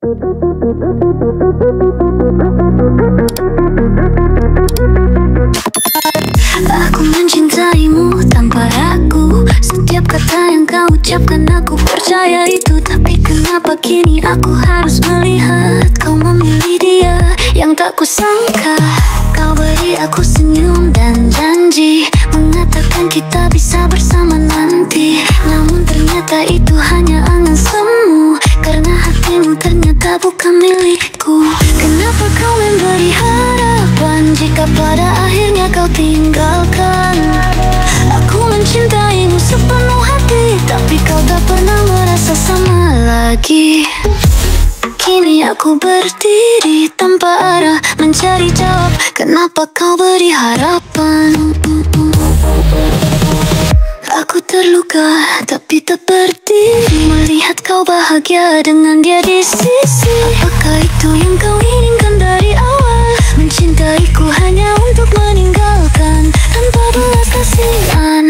Aku mencintaimu tanpa ragu. Setiap kata yang kau ucapkan aku percaya itu. Tapi kenapa kini aku harus melihat kau memilih dia yang tak kusangka. Kau beri aku senyum dan janji mengatakan kita bisa bersama nanti. Namun ternyata itu hanya angan semu, karena hatimu ternyata bukan milikku. Kenapa kau memberi harapan jika pada akhirnya kau tinggalkan? Aku mencintaimu sepenuh hati, tapi kau tak pernah merasa sama lagi. Kini aku berdiri tanpa arah, mencari jawab kenapa kau beri harapan. Aku terluka tapi tak berdiri melihat kau bahagia dengan dia di sisi. Apakah itu yang kau inginkan dari awal? Mencintaiku hanya untuk meninggalkan tanpa belas kasihan.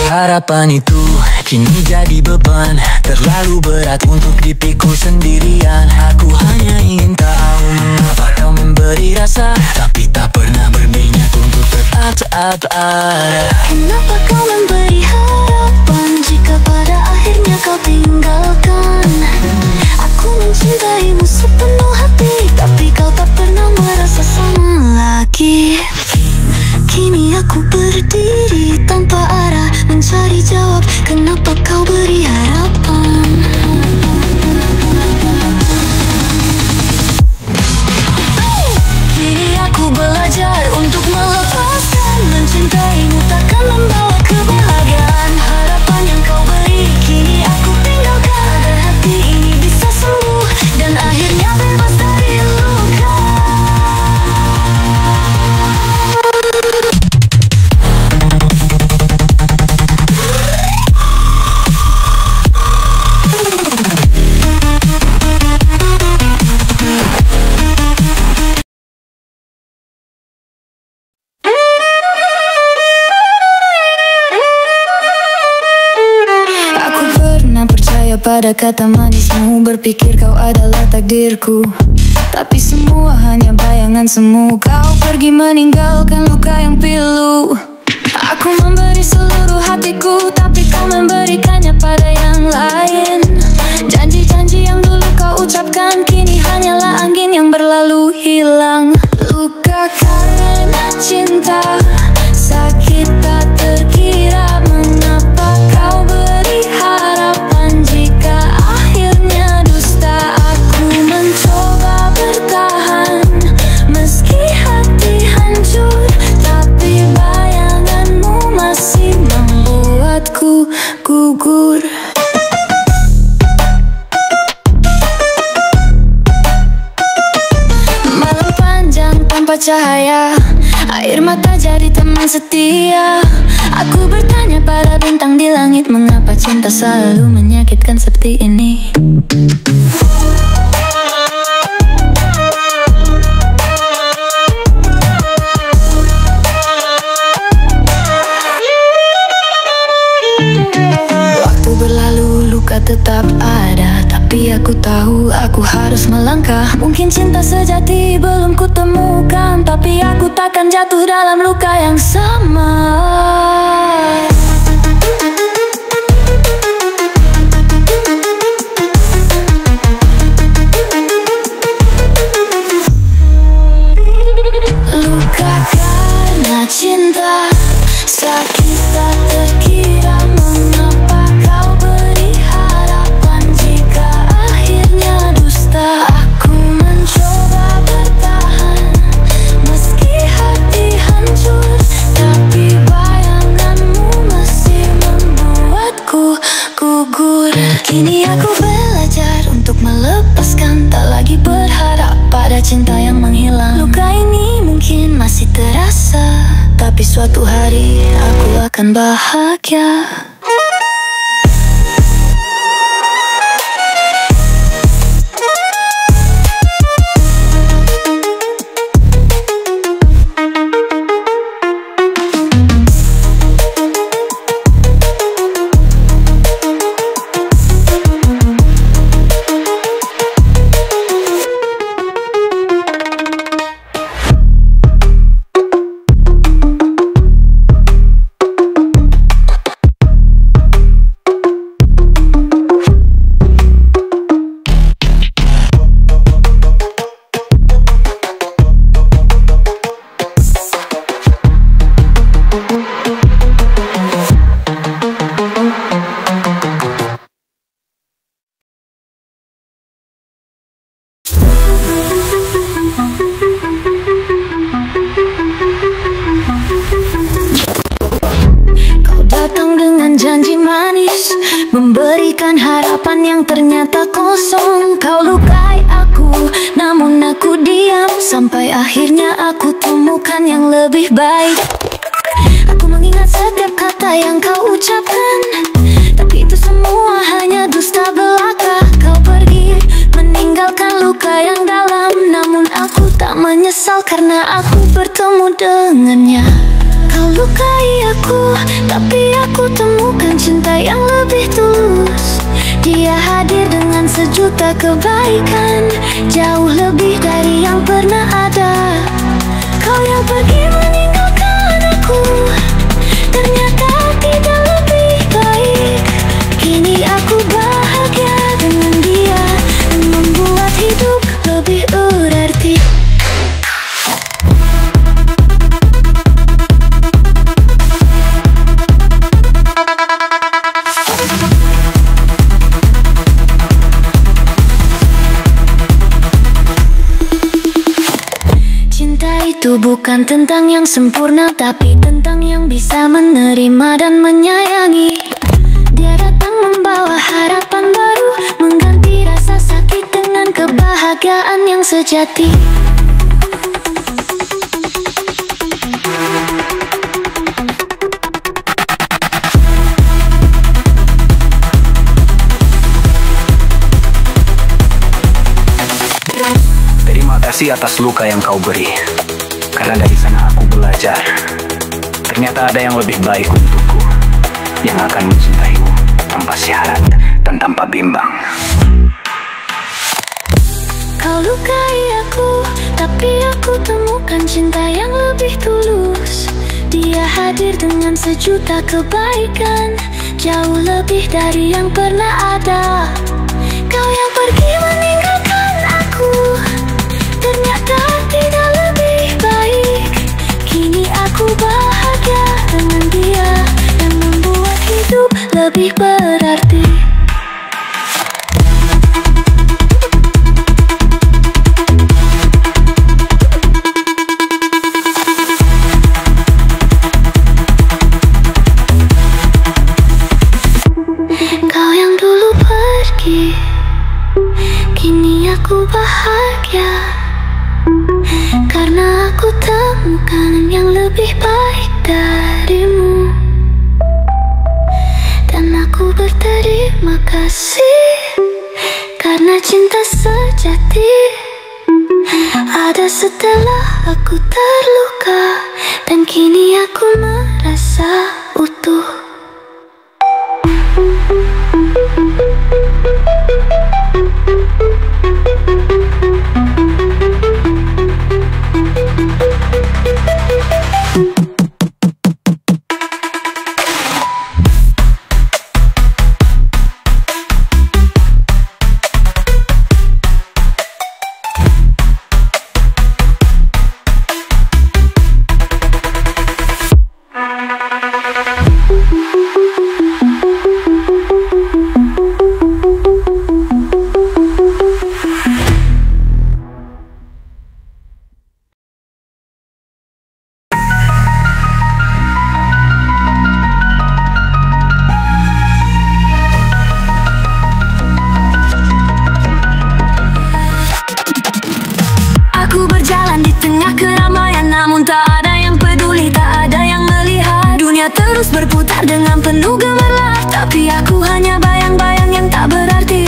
Harapan itu kini jadi beban, terlalu berat untuk dipikul sendirian. Aku hanya ingin tahu mengapa kau memberi rasa, tapi tak pernah berminat untuk tetap ada. Kenapa kau memberi harapan jika pada akhirnya kau tinggalkan? Aku mencintaimu sepenuh hati, tapi kau tak pernah merasa sama lagi. Kini aku berdiri tanpa arah, mencari jawab kenapa kau beri harapan. Kini aku belajar untuk melepaskan. Mencintaimu takkan membawa kebahagiaan. Harapan yang kau beri kini aku tinggalkan, agar hati ini bisa sembuh dan akhirnya bebas dari luka. Pada kata manismu, berpikir kau adalah takdirku. Tapi semua hanya bayangan semu. Kau pergi meninggalkan luka yang pilu. Aku memberi seluruh hatiku, tapi kau memberikannya pada yang lain. Janji-janji yang dulu kau ucapkan kini hanyalah angin yang berlalu hilang. Luka karena cinta, sakit tak terkira. Mengapa kau beri harapan jika akhirnya dusta? Aku mencoba bertahan meski hati hancur, tapi bayanganmu masih membuatku gugur. Malam panjang tanpa cahaya, air mata jadi teman setia. Aku bertanya pada bintang di langit, mengapa cinta selalu menyakitkan seperti ini? Waktu berlalu, luka tetap ada, tapi aku tahu aku harus melangkah. Mungkin cinta sejati belum kutemukan, tapi aku takkan jatuh dalam luka yang sama. Luka karena cinta, sakit tak terkira. Mengapa kau beri harapan jika akhirnya dusta? Aku mencoba bertahan meski hati hancur, tapi bayanganmu masih membuatku gugur. Kini aku belajar untuk melepaskan, tak lagi berharap pada cinta yang menghilang. Luka ini mungkin masih terasa, tapi suatu hari aku akan bahagia. sampai akhirnya aku temukan yang lebih baik. Aku mengingat setiap kata yang kau ucapkan, tapi itu semua hanya dusta belaka. Kau pergi meninggalkan luka yang dalam, namun aku tak menyesal karena aku bertemu dengannya. Kau lukai aku, tapi aku temukan cinta yang lebih tulus. Dia hadir dengan sejuta kebaikan, jauh lebih dari yang pernah ada. Kau yang pergi meninggalkan aku, ternyata tidak lebih baik. Kini aku bahagia dengan dia dan membuat hidup lebih berarti. Itu bukan tentang yang sempurna, tapi tentang yang bisa menerima dan menyayangi. Dia datang membawa harapan baru, mengganti rasa sakit dengan kebahagiaan yang sejati. Terima kasih atas luka yang kau beri, karena dari sana aku belajar. Ternyata ada yang lebih baik untukku, yang akan mencintaimu tanpa syarat dan tanpa bimbang. Kau lukai aku, tapi aku temukan cinta yang lebih tulus. Dia hadir dengan sejuta kebaikan, jauh lebih dari yang pernah ada. Kau yang pergi meninggalkan aku, ternyata tidak lebih baik. Kini aku bahagia dengan dia dan membuat hidup lebih berarti. Kau yang dulu pergi, kini aku bahagia karena aku temukan yang lebih baik darimu. Dan aku berterima kasih karena cinta sejati ada setelah aku terluka, dan kini aku merasa utuh. Terus berputar dengan penuh gemerlap, tapi aku hanya bayang-bayang yang tak berarti.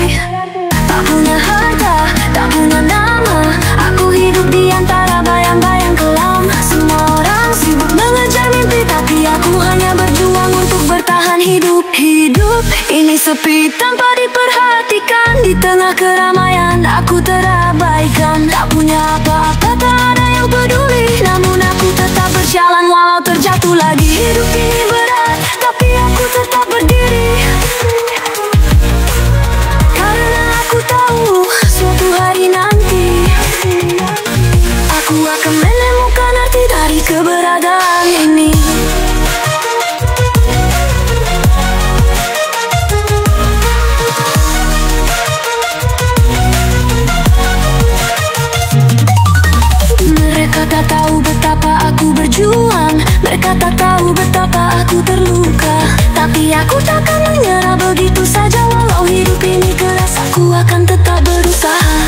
Tak punya harta, tak punya nama, aku hidup di antara bayang-bayang kelam. Semua orang sibuk mengejar mimpi, tapi aku hanya berjuang untuk bertahan hidup. Hidup ini sepi tanpa diperhatikan, di tengah keramaian aku terabaikan. Tak punya apa-apa, tak ada yang peduli, namun aku tetap berjalan walau terjatuh lagi. Hidup ini berat, tapi aku tetap berdiri, karena aku tahu suatu hari nanti aku akan menemukan arti dari keberadaan ini. Mereka tak tahu betapa aku berjuang, mereka tak tahu betapa aku terluka, tapi aku takkan menyerah begitu saja. Walau hidup ini keras, aku akan tetap berusaha.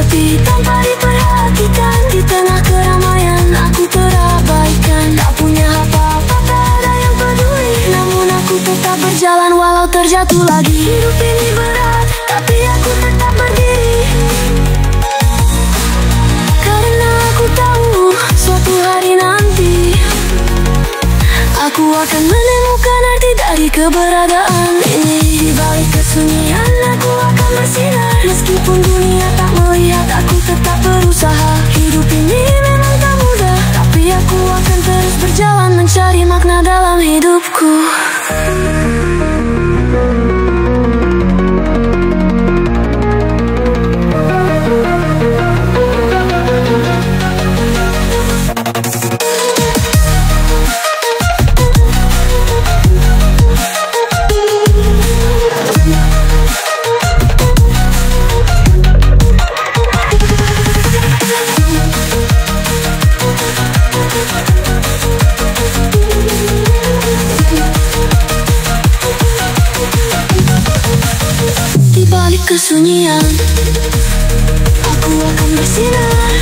tepi tanpa diperhatikan. Di tengah keramaian aku terabaikan. Tak punya apa-apa, tak ada yang peduli. Namun aku tetap berjalan walau terjatuh lagi. Hidup ini berat, tapi aku tetap berdiri. Karena aku tahu suatu hari nanti aku akan menemukan arti dari keberadaan ini. Di balik kesunyian aku akan bersinar. Meskipun dunia tak melihat, aku tetap berusaha. Hidup ini memang tak mudah, tapi aku akan terus berjalan mencari makna dalam hidupku. Kesunyian aku akan bersinar.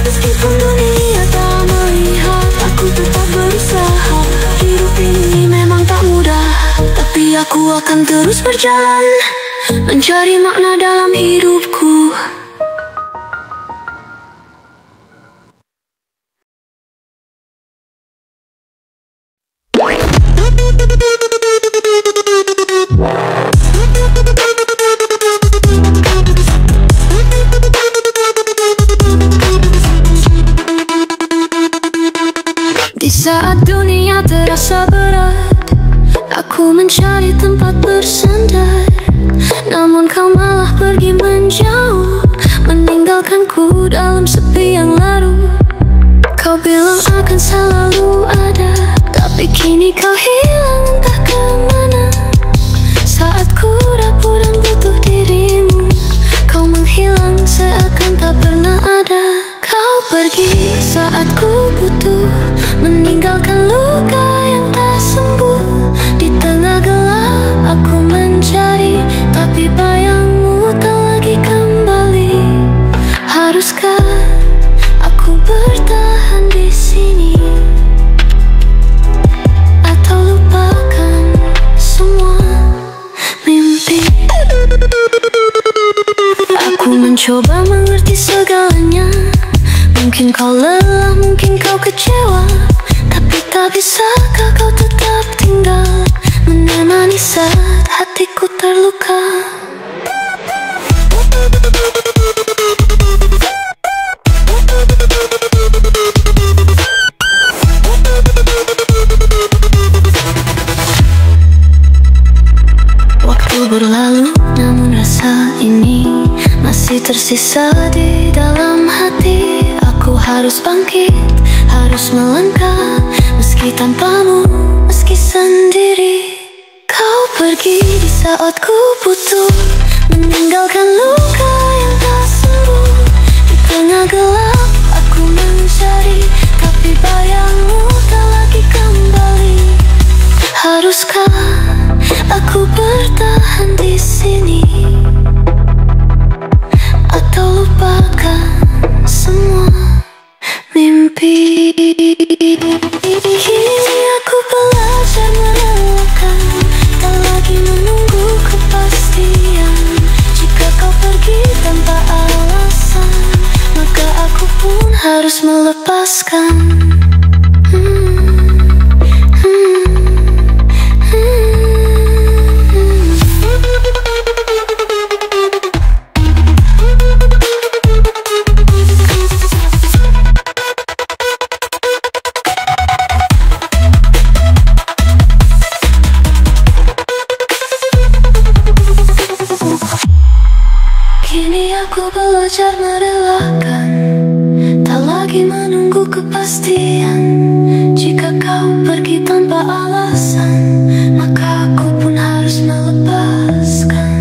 Meskipun dunia tak melihat, aku tetap berusaha. Hidup ini memang tak mudah, tapi aku akan terus berjalan mencari makna dalam hidupku. Di saat dunia terasa berat, aku mencari tempat bersandar. Namun kau malah pergi menjauh, meninggalkanku dalam sepi yang larut. Kau bilang akan selalu ada, tapi kini kau hilang entah kemana. Saat ku rapuh dan butuh dirimu, kau menghilang seakan tak pernah ada. Kau pergi saat ku butuh, meninggalkan luka yang tak sembuh. Di tengah gelap aku mencari, tapi bayangmu tak lagi kembali. Haruskah aku bertahan di sini, atau lupakan semua mimpi? Aku mencoba mengerti segalanya. Mungkin kau lelah, mungkin kau kecewa, tapi tak bisakah kau tetap tinggal menemani saat hatiku terluka? Waktu berlalu, namun rasa ini masih tersisa di dalam hati. Aku harus bangkit, harus melangkah, meski tanpamu, meski sendiri. Kau pergi di saat ku butuh, meninggalkan luka yang tak sembuh. Di tengah gelap aku mencari, tapi bayangmu tak lagi kembali. Haruskah aku bertahan di sini, atau lupakan semua mimpi? Kini aku belajar merelakan, tak lagi menunggu kepastian. Jika kau pergi tanpa alasan, maka aku pun harus melepaskan. Kini aku belajar merelakan, tak lagi menunggu kepastian. Jika kau pergi tanpa alasan, maka aku pun harus melepaskan.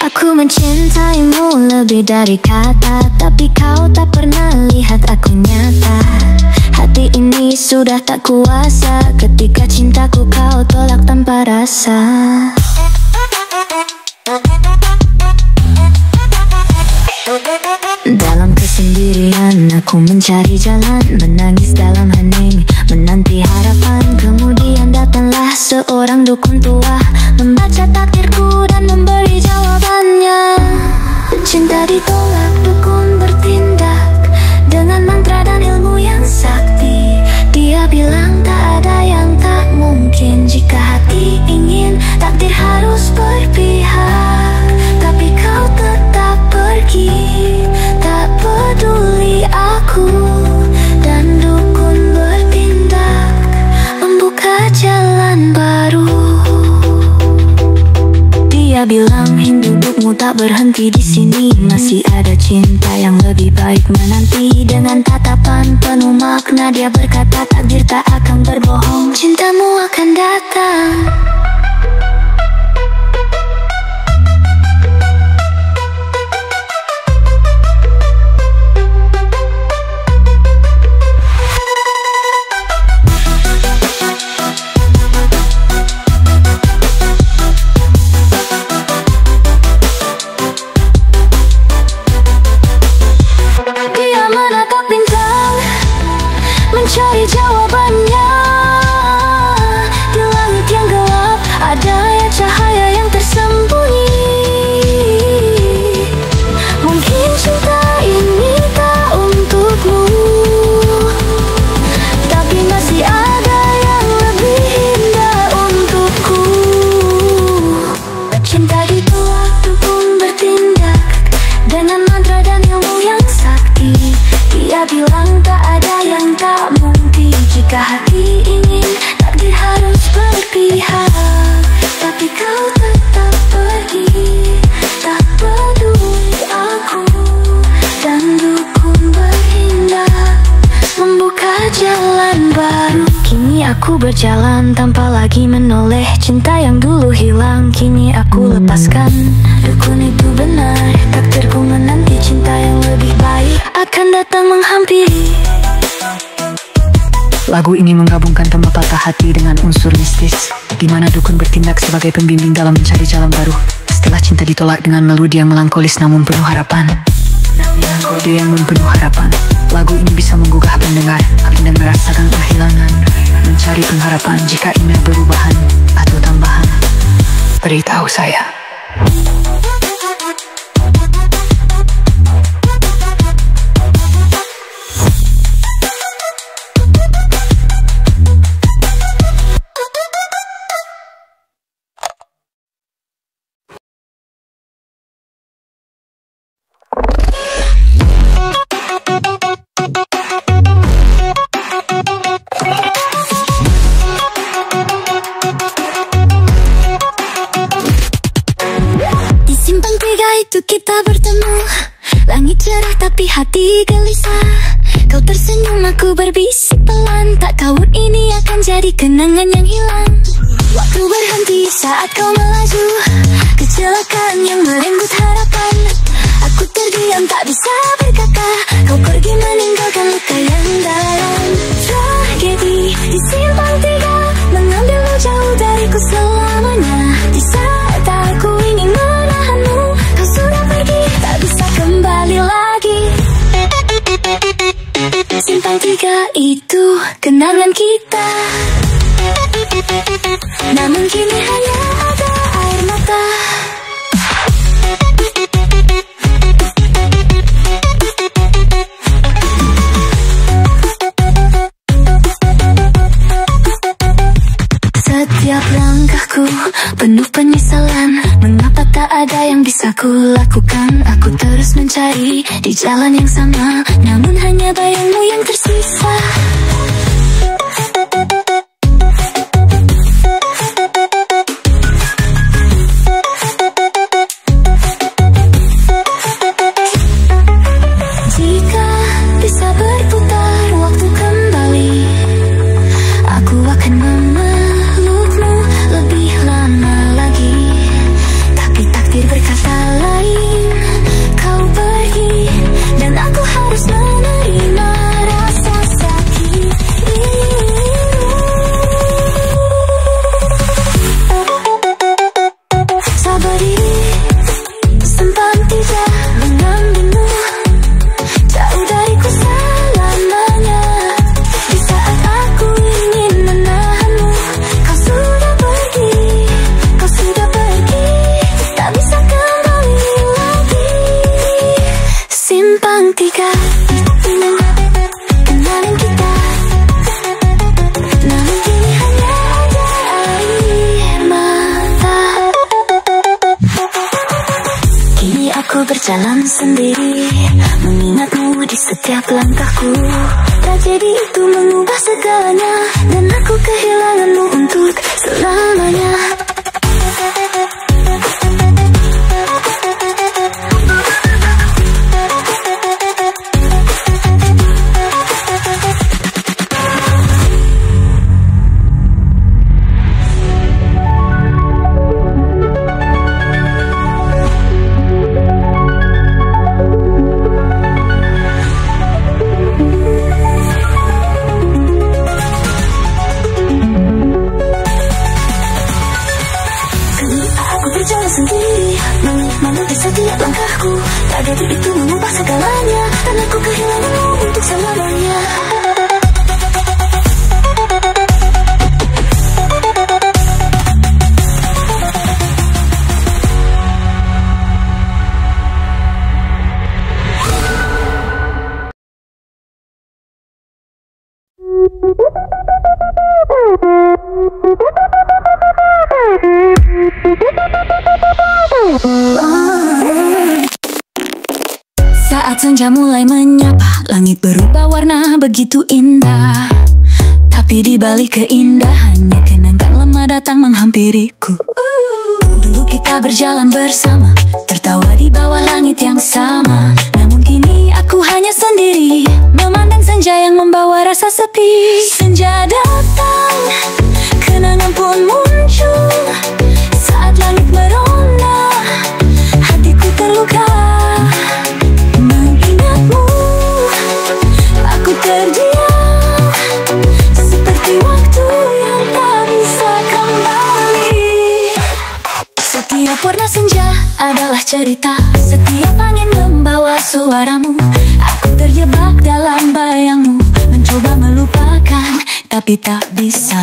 Aku mencintaimu lebih dari kata, tapi kau tak pernah lihat aku nyata. Hati ini sudah tak kuasa, ketika cintaku kau tolak tanpa rasa. Dalam kesendirian aku mencari jalan, menangis dalam hening, menanti harapan. Kemudian datanglah seorang dukun tua, membaca takdirku dan memberi jawabannya. Cinta ditolak, dukun bertindak dengan mantra dan ilmu yang sakti. Dia bilang tak ada yang tak mungkin, jika hati ingin takdir harus berpihak. Tapi kau tetap pergi, tak peduli aku, dan dukun bertindak membuka jalan baru. Dia bilang hidupmu tak berhenti di sini, masih ada cinta yang lebih baik menanti. Dengan tatapan penuh makna dia berkata, takdir tak akan berbohong, cintamu akan datang. Mencari jawabannya di langit yang gelap, ada ya cahaya yang tersembunyi. Mungkin cinta ini tak untukmu, tapi masih ada yang lebih indah untukku. Cinta ditolak, dukun bertindak dengan mantra dan ilmu yang sakti. Dia bilang tak ada yang tak mungkin, jika hati ingin takdir harus berpihak. Tapi kau tetap pergi, tak peduli aku, dan dukun bertindak membuka jalan baru. Kini aku berjalan tanpa lagi menoleh, cinta yang dulu hilang kini aku lepaskan. Dukun itu benar, takdirku menanti cinta yang lebih baik akan datang menghampiri. Lagu ini menggabungkan tema patah hati dengan unsur mistis, di mana dukun bertindak sebagai pembimbing dalam mencari jalan baru. Setelah cinta ditolak dengan melodi yang melankolis namun penuh harapan. Melodi yang penuh harapan. Lagu ini bisa menggugah pendengar merasakan kehilangan, mencari pengharapan. Jika ingin perubahan atau tambahan, beritahu saya. Itu kita bertemu, langit cerah tapi hati gelisah. Kau tersenyum, aku berbisik pelan, tak kawut ini akan jadi kenangan yang hilang. Waktu berhenti saat kau melaju, kecelakaan yang merenggut harapan. Aku terdiam tak bisa berkata, kau pergi meninggalkan luka yang dalam. Tragedi di simpang tiga, mengambilmu jauh dariku selamanya. Di saat aku ingin menahanmu, kau sudah pergi, tak bisa kembali lagi. Simpang tiga itu kenangan kita, namun kini hanya ada air mata. Setiap langkahku penuh penyesalan, mengapa tak ada yang bisa ku lakukan. Aku terus mencari di jalan yang sama, namun hanya bayangmu yang tersisa. Jika bisa berputar waktu kembali, aku akan memelukmu lebih lama lagi. Tapi takdir berkata lain, kau berjalan sendiri, mengingatmu di setiap langkahku. Tragedi itu mengubah segalanya, dan aku kehilanganmu untuk selamanya. Berjalan sendiri, menanti setiap langkahku. Tragedi itu mengubah segalanya, dan aku kehilanganmu untuk selamanya. Saat senja mulai menyapa, langit berubah warna begitu indah. Tapi di balik keindahannya, kenangan lama datang menghampiriku. Dulu kita berjalan bersama, tertawa di bawah langit yang sama. Namun kini aku hanya sendiri, memandang senja yang membawa rasa sepi. Senja datang, kenangan pun muncul. Saat langit merona, hatiku terluka. Mengingatmu, aku terdiam, seperti waktu yang tak bisa kembali. Setiap warna senja adalah cerita, setiap angin membawa suaramu. Aku terjebak dalam bayangmu, mencoba melupakan tapi tak bisa.